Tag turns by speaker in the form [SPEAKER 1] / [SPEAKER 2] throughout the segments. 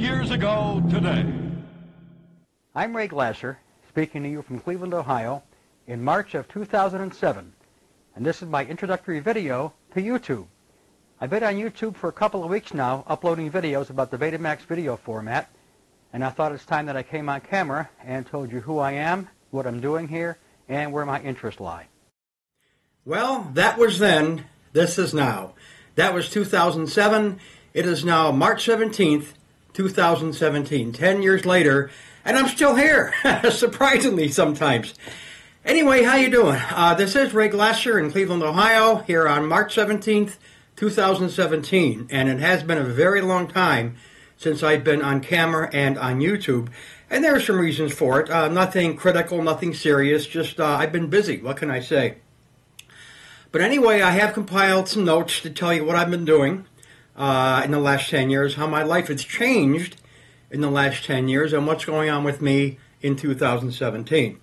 [SPEAKER 1] years ago today.
[SPEAKER 2] I'm Ray Glasser, speaking to you from Cleveland, Ohio, in March of 2007, and this is my introductory video to YouTube. I've been on YouTube for a couple of weeks now, uploading videos about the Betamax video format, and I thought it's time that I came on camera and told you who I am, what I'm doing here, and where my interests lie.
[SPEAKER 3] Well, that was then, this is now. That was 2007. It is now March 17th, 2017, 10 years later, and I'm still here, surprisingly sometimes. Anyway, how you doing? This is Ray Glasser in Cleveland, Ohio, here on March 17th, 2017, and it has been a very long time since I've been on camera and on YouTube, and there are some reasons for it. Nothing critical, nothing serious, just I've been busy, what can I say? But anyway, I have compiled some notes to tell you what I've been doing in the last 10 years, how my life has changed in the last 10 years, and what's going on with me in 2017.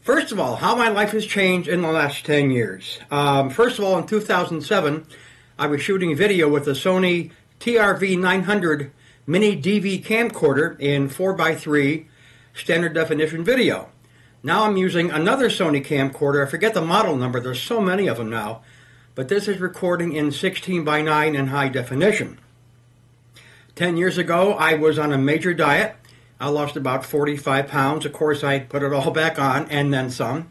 [SPEAKER 3] First of all, how my life has changed in the last 10 years. First of all, in 2007, I was shooting video with a Sony TRV 900 mini DV camcorder in 4:3 standard definition video. Now I'm using another Sony camcorder. I forget the model number. There's so many of them now. But this is recording in 16:9 in high definition. 10 years ago, I was on a major diet. I lost about 45 pounds. Of course, I put it all back on and then some.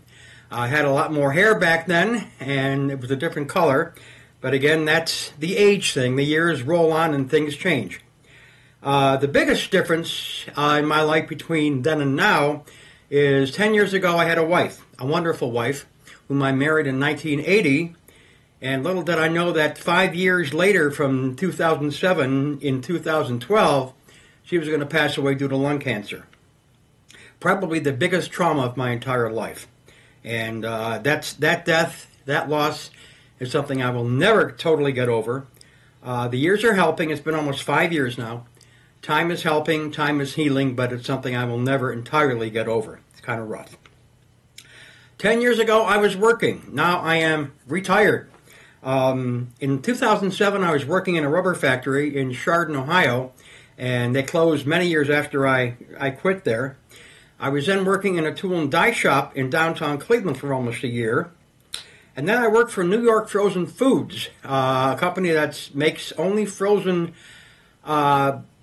[SPEAKER 3] I had a lot more hair back then, and it was a different color. But again, that's the age thing. The years roll on and things change. The biggest difference in my life between then and now is 10 years ago I had a wife, a wonderful wife, whom I married in 1980. And little did I know that 5 years later, from 2007, in 2012, she was going to pass away due to lung cancer. Probably the biggest trauma of my entire life. And that death, that loss, is something I will never totally get over. The years are helping. It's been almost 5 years now. Time is helping, time is healing, but it's something I will never entirely get over. It's kind of rough. 10 years ago, I was working. Now I am retired. In 2007, I was working in a rubber factory in Chardon, Ohio, and they closed many years after I quit there. I was then working in a tool and die shop in downtown Cleveland for almost a year. And then I worked for New York Frozen Foods, a company that makes only frozen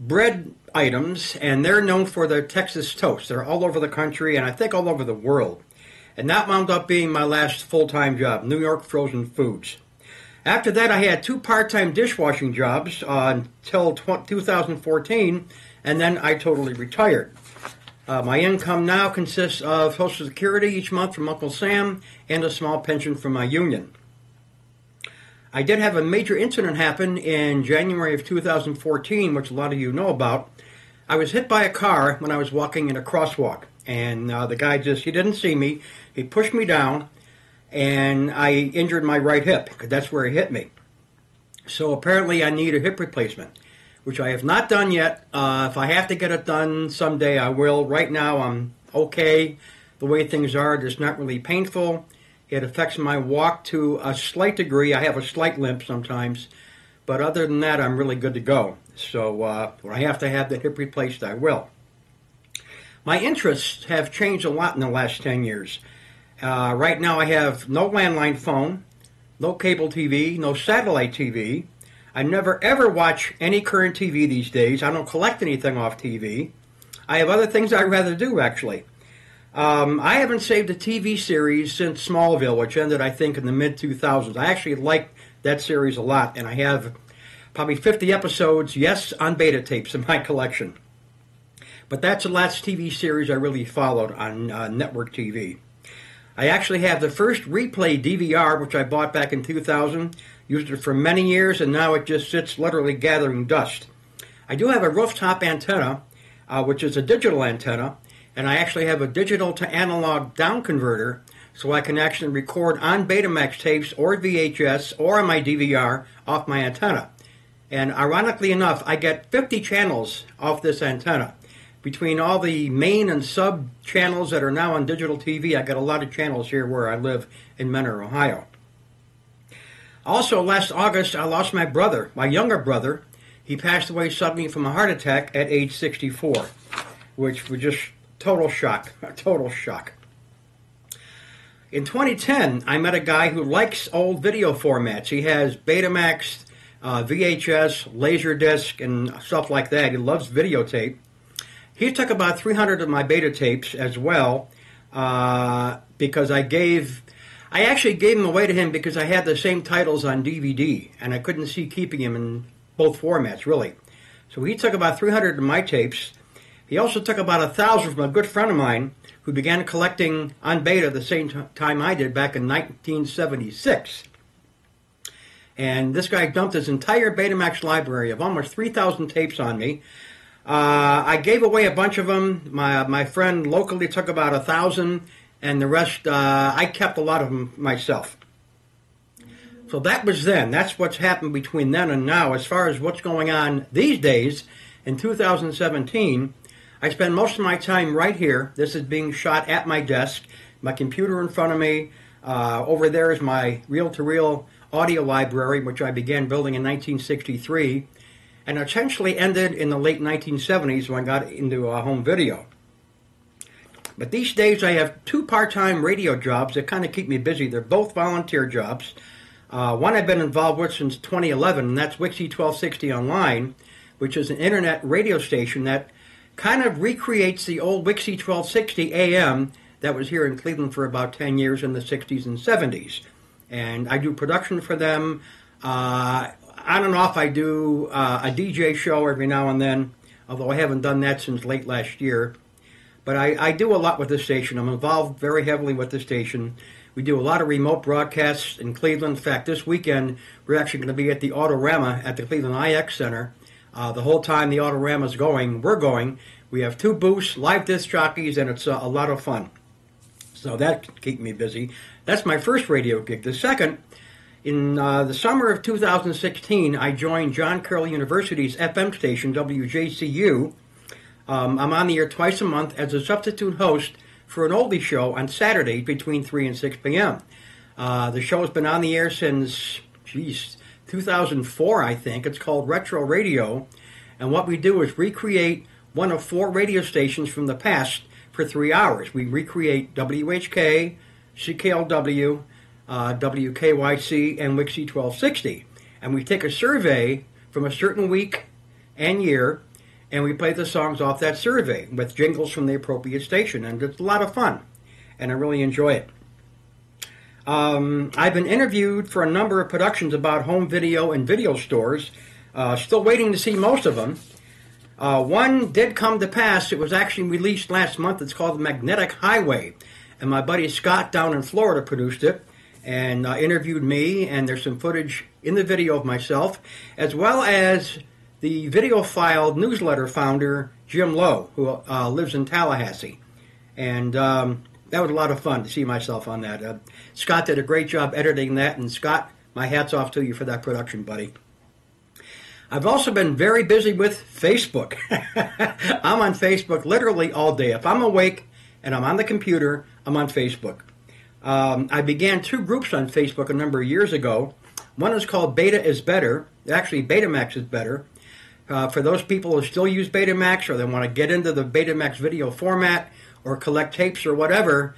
[SPEAKER 3] bread items, and they're known for their Texas toast. They're all over the country, and I think all over the world. And that wound up being my last full-time job, New York Frozen Foods. After that, I had 2 part-time dishwashing jobs until 2014, and then I totally retired. My income now consists of Social Security each month from Uncle Sam and a small pension from my union. I did have a major incident happen in January of 2014, which a lot of you know about. I was hit by a car when I was walking in a crosswalk, and the guy he didn't see me. He pushed me down, and I injured my right hip, because that's where he hit me. So apparently I need a hip replacement, which I have not done yet. If I have to get it done someday, I will. Right now I'm okay. The way things are, it's not really painful. It affects my walk to a slight degree. I have a slight limp sometimes, but other than that, I'm really good to go. So when I have to have the hip replaced, I will. My interests have changed a lot in the last 10 years. Right now I have no landline phone, no cable TV, no satellite TV. I never ever watch any current TV these days. I don't collect anything off TV. I have other things I'd rather do, actually. I haven't saved a TV series since Smallville, which ended, I think, in the mid-2000s. I actually like that series a lot, and I have probably 50 episodes, yes, on beta tapes in my collection. But that's the last TV series I really followed on network TV. I actually have the first replay DVR, which I bought back in 2000, used it for many years, and now it just sits literally gathering dust. I do have a rooftop antenna, which is a digital antenna, and I actually have a digital to analog down converter, so I can actually record on Betamax tapes or VHS or on my DVR off my antenna. And ironically enough, I get 50 channels off this antenna. Between all the main and sub channels that are now on digital TV, I got a lot of channels here where I live in Menor, Ohio. Also, last August, I lost my brother, my younger brother. he passed away suddenly from a heart attack at age 64, which was just total shock, a total shock. In 2010, I met a guy who likes old video formats. He has Betamax, VHS, Laserdisc, and stuff like that. He loves videotape. He took about 300 of my beta tapes as well, because I actually gave them away to him because I had the same titles on DVD, and I couldn't see keeping them in both formats, really. So he took about 300 of my tapes. He also took about 1,000 from a good friend of mine who began collecting on beta the same time I did back in 1976. And this guy dumped his entire Betamax library of almost 3,000 tapes on me. I gave away a bunch of them. My friend locally took about 1,000, and the rest, I kept a lot of them myself. So that was then. That's what's happened between then and now. As far as what's going on these days, in 2017, I spend most of my time right here. This is being shot at my desk, my computer in front of me. Over there is my reel-to-reel audio library, which I began building in 1963, and essentially ended in the late 1970s when I got into home video. But these days I have 2 part-time radio jobs that kind of keep me busy. They're both volunteer jobs. One I've been involved with since 2011, and that's Wixie 1260 Online, which is an internet radio station that kind of recreates the old Wixie 1260 AM that was here in Cleveland for about 10 years in the 60s and 70s. And I do production for them. On and off I do a DJ show every now and then, although I haven't done that since late last year. But I do a lot with the station. I'm involved very heavily with the station. We do a lot of remote broadcasts in Cleveland. In fact, this weekend we're actually going to be at the Autorama at the Cleveland IX Center. The whole time the Autorama's going, we're going. We have 2 booths, live disc jockeys, and it's a lot of fun. So that keeps me busy. That's my first radio gig. The second, in the summer of 2016, I joined John Carroll University's FM station, WJCU. I'm on the air twice a month as a substitute host for an oldie show on Saturday between 3 and 6 p.m. The show has been on the air since, 2004, I think. It's called Retro Radio. And what we do is recreate one of 4 radio stations from the past for 3 hours. We recreate WHK, CKLW, WKYC, and Wixie 1260. And we take a survey from a certain week and year, and we play the songs off that survey with jingles from the appropriate station. And it's a lot of fun, and I really enjoy it. I've been interviewed for a number of productions about home video and video stores. Still waiting to see most of them. One did come to pass. It was actually released last month. It's called Magnetic Highway. And my buddy Scott down in Florida produced it and interviewed me. And there's some footage in the video of myself, as well as the Videophile newsletter founder, Jim Lowe, who lives in Tallahassee. And that was a lot of fun to see myself on that. Scott did a great job editing that. And Scott, my hat's off to you for that production, buddy. I've also been very busy with Facebook. I'm on Facebook literally all day. If I'm awake and I'm on the computer, I'm on Facebook. I began 2 groups on Facebook a number of years ago. One is called Beta is Better. Actually, Betamax is better. For those people who still use Betamax or they want to get into the Betamax video format or collect tapes or whatever,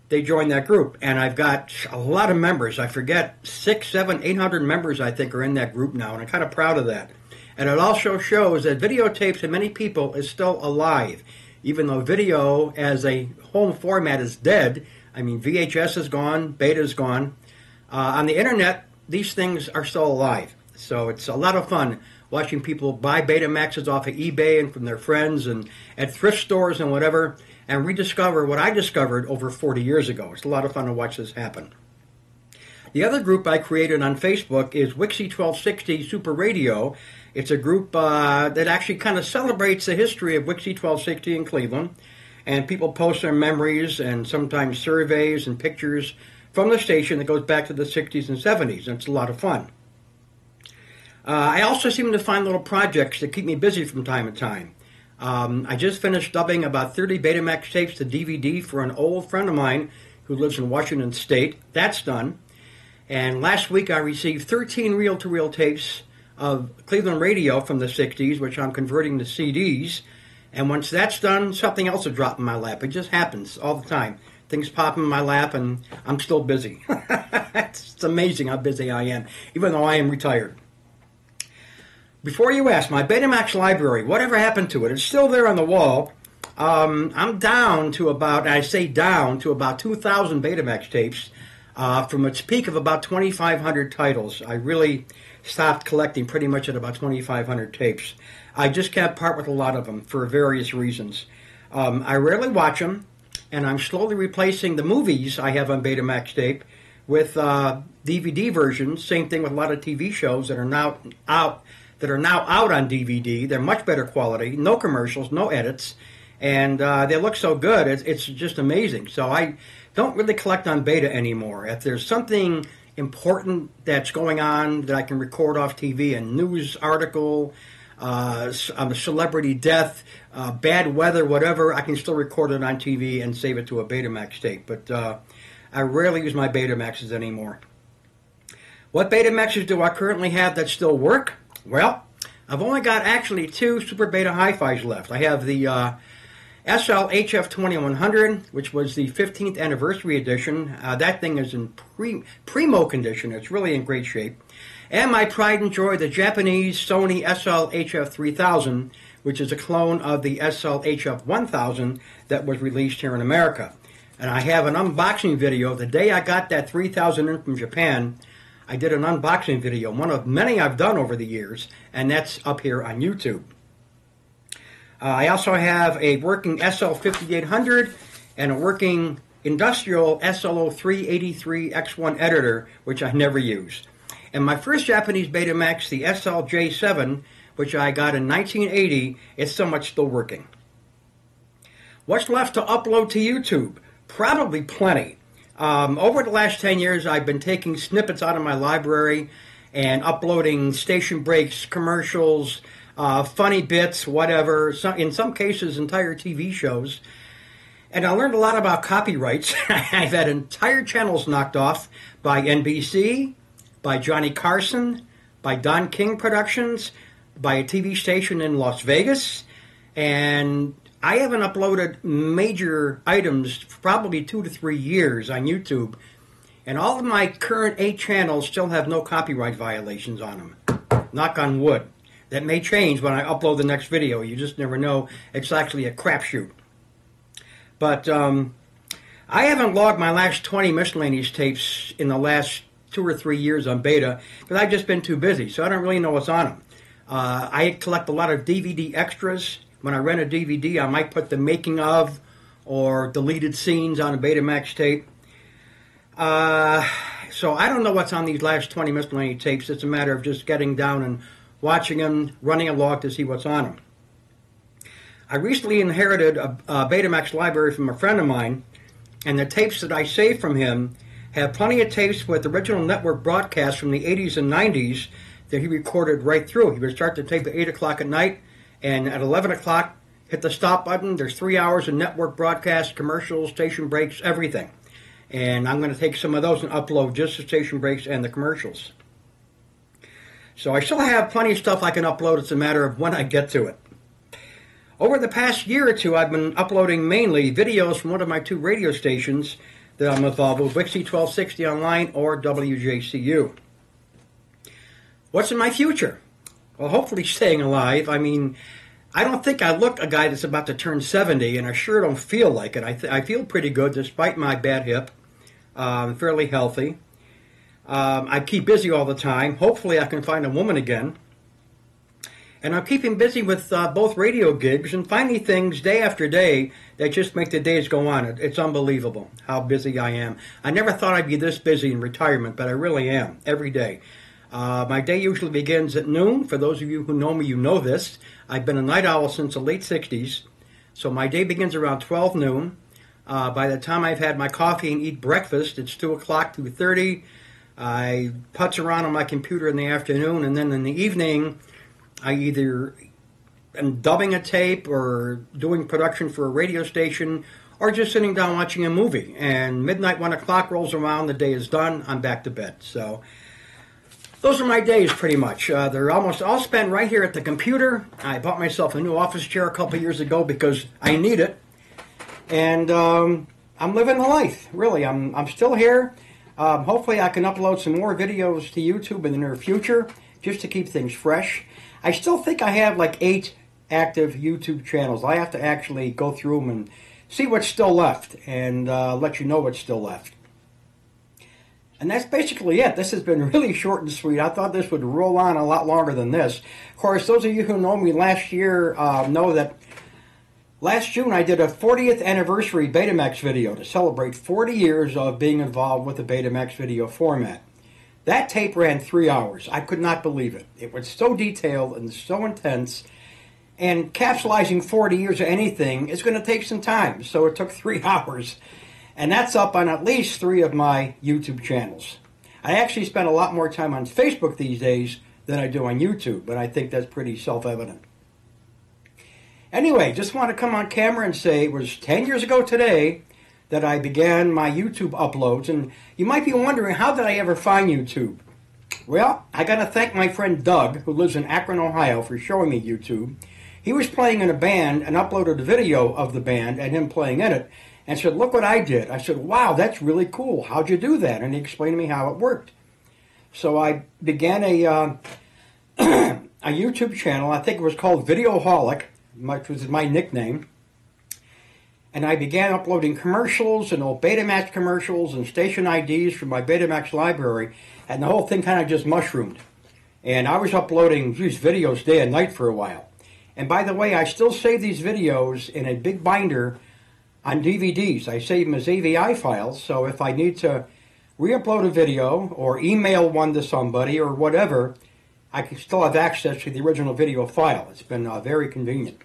[SPEAKER 3] they join that group. And I've got a lot of members. I forget, 600, 700, 800 members I think are in that group now, and I'm kind of proud of that. And it also shows that videotapes to many people is still alive. Even though video as a home format is dead, I mean VHS is gone, beta is gone. On the internet, these things are still alive. So it's a lot of fun watching people buy Betamaxes off of eBay and from their friends and at thrift stores and whatever, and rediscover what I discovered over 40 years ago. It's a lot of fun to watch this happen. The other group I created on Facebook is Wixie 1260 Super Radio. It's a group that actually kind of celebrates the history of Wixie 1260 in Cleveland, and people post their memories and sometimes surveys and pictures from the station that goes back to the 60s and 70s, and it's a lot of fun. I also seem to find little projects that keep me busy from time to time. I just finished dubbing about 30 Betamax tapes to DVD for an old friend of mine who lives in Washington State. That's done. And last week I received 13 reel-to-reel tapes of Cleveland radio from the 60s, which I'm converting to CDs. And once that's done, something else will drop in my lap. It just happens all the time. Things pop in my lap, and I'm still busy. It's amazing how busy I am, even though I am retired. Before you ask, my Betamax library, whatever happened to it? It's still there on the wall. I'm down to about, I say down to about 2,000 Betamax tapes from its peak of about 2,500 titles. I really stopped collecting pretty much at about 2,500 tapes. I just can't part with a lot of them for various reasons. I rarely watch them, and I'm slowly replacing the movies I have on Betamax tape with DVD versions. Same thing with a lot of TV shows that are now out on DVD. They're much better quality, no commercials, no edits, and they look so good. It's just amazing. So I don't really collect on beta anymore. If there's something important that's going on that I can record off TV, a news article, a celebrity death, bad weather, whatever, I can still record it on TV and save it to a Betamax tape. But I rarely use my Betamaxes anymore. What Betamaxes do I currently have that still work? Well, I've only got actually 2 Super Beta Hi-Fis left. I have the SL-HF 2100, which was the 15th anniversary edition. That thing is in primo condition. It's really in great shape. And my pride and joy, the Japanese Sony SL-HF 3000, which is a clone of the SL-HF 1000 that was released here in America. And I have an unboxing video. The day I got that 3000 in from Japan, I did an unboxing video, one of many I've done over the years, and that's up here on YouTube. I also have a working SL5800 and a working industrial SL0383X1 editor, which I never used. And my first Japanese Betamax, the SLJ7, which I got in 1980, is so much still working. What's left to upload to YouTube? Probably plenty. Over the last 10 years, I've been taking snippets out of my library and uploading station breaks, commercials, funny bits, whatever, in some cases entire TV shows. And I learned a lot about copyrights. I've had entire channels knocked off by NBC, by Johnny Carson, by Don King Productions, by a TV station in Las Vegas, and I haven't uploaded major items for probably 2 to 3 years on YouTube, and all of my current 8 channels still have no copyright violations on them. Knock on wood. That may change when I upload the next video. You just never know. It's actually a crapshoot. But I haven't logged my last 20 miscellaneous tapes in the last 2 or 3 years on beta because I've just been too busy, so I don't really know what's on them. I collect a lot of DVD extras. When I rent a DVD, I might put the making of or deleted scenes on a Betamax tape. So I don't know what's on these last 20 miscellaneous tapes. It's a matter of just getting down and watching them, running a log to see what's on them. I recently inherited a Betamax library from a friend of mine, and the tapes that I saved from him have plenty of tapes with original network broadcasts from the 80s and 90s that he recorded right through. He would start the tape at 8 o'clock at night, and at 11 o'clock, hit the stop button. There's 3 hours of network broadcasts, commercials, station breaks, everything. And I'm going to take some of those and upload just the station breaks and the commercials. So I still have plenty of stuff I can upload. It's a matter of when I get to it. Over the past year or two, I've been uploading mainly videos from one of my 2 radio stations that I'm involved with, Wixie 1260 Online or WJCU. What's in my future? Well, hopefully staying alive. I mean, I don't think I look a guy that's about to turn 70, and I sure don't feel like it. I feel pretty good despite my bad hip. I'm fairly healthy. I keep busy all the time. Hopefully I can find a woman again. And I'm keeping busy with both radio gigs and finding things day after day that just make the days go on. It's unbelievable how busy I am. I never thought I'd be this busy in retirement, but I really am, every day. My day usually begins at noon. For those of you who know me, you know this. I've been a night owl since the late 60s. So my day begins around 12 noon. By the time I've had my coffee and eat breakfast, it's 2 o'clock, 2:30. I putz around on my computer in the afternoon, and then in the evening, I either am dubbing a tape or doing production for a radio station or just sitting down watching a movie. And midnight, 1 o'clock rolls around, the day is done, I'm back to bed. So those are my days pretty much. They're almost all spent right here at the computer. I bought myself a new office chair a couple years ago because I need it. And I'm living the life, really. I'm still here. Hopefully I can upload some more videos to YouTube in the near future just to keep things fresh. I still think I have like 8 active YouTube channels. I have to actually go through them and see what's still left and let you know what's still left. And that's basically it. This has been really short and sweet. I thought this would roll on a lot longer than this. Of course, those of you who know me last year know that last June I did a 40th anniversary Betamax video to celebrate 40 years of being involved with the Betamax video format. That tape ran 3 hours. I could not believe it. It was so detailed and so intense. And capsulizing 40 years of anything is going to take some time. So it took 3 hours. And that's up on at least 3 of my YouTube channels. I actually spend a lot more time on Facebook these days than I do on YouTube, but I think that's pretty self-evident. Anyway, just want to come on camera and say it was 10 years ago today that I began my YouTube uploads. And you might be wondering, how did I ever find YouTube? Well, I got to thank my friend Doug, who lives in Akron, Ohio, for showing me YouTube. He was playing in a band and uploaded a video of the band and him playing in it. And said, look what I did. I said, wow, that's really cool. How'd you do that? And he explained to me how it worked. So I began a YouTube channel. I think it was called Videoholic, which was my nickname. And I began uploading commercials and old Betamax commercials and station IDs from my Betamax library. And the whole thing kind of just mushroomed. And I was uploading these videos day and night for a while. And by the way, I still save these videos in a big binder on DVDs. I save them as AVI files, so if I need to re-upload a video or email one to somebody or whatever, I can still have access to the original video file. It's been very convenient.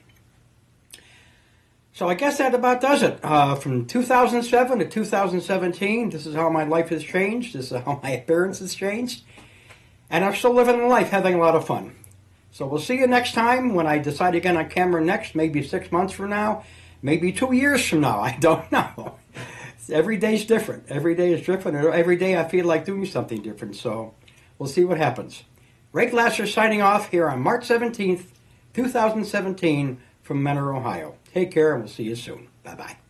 [SPEAKER 3] So I guess that about does it. From 2007 to 2017, this is how my life has changed. This is how my appearance has changed. And I'm still living the life, having a lot of fun. So we'll see you next time when I decide to get on camera next, maybe 6 months from now. Maybe 2 years from now, I don't know. Every day's different. Every day is different. Every day I feel like doing something different. So we'll see what happens. Ray Glasser signing off here on March 17th, 2017 from Mentor, Ohio. Take care and we'll see you soon. Bye-bye.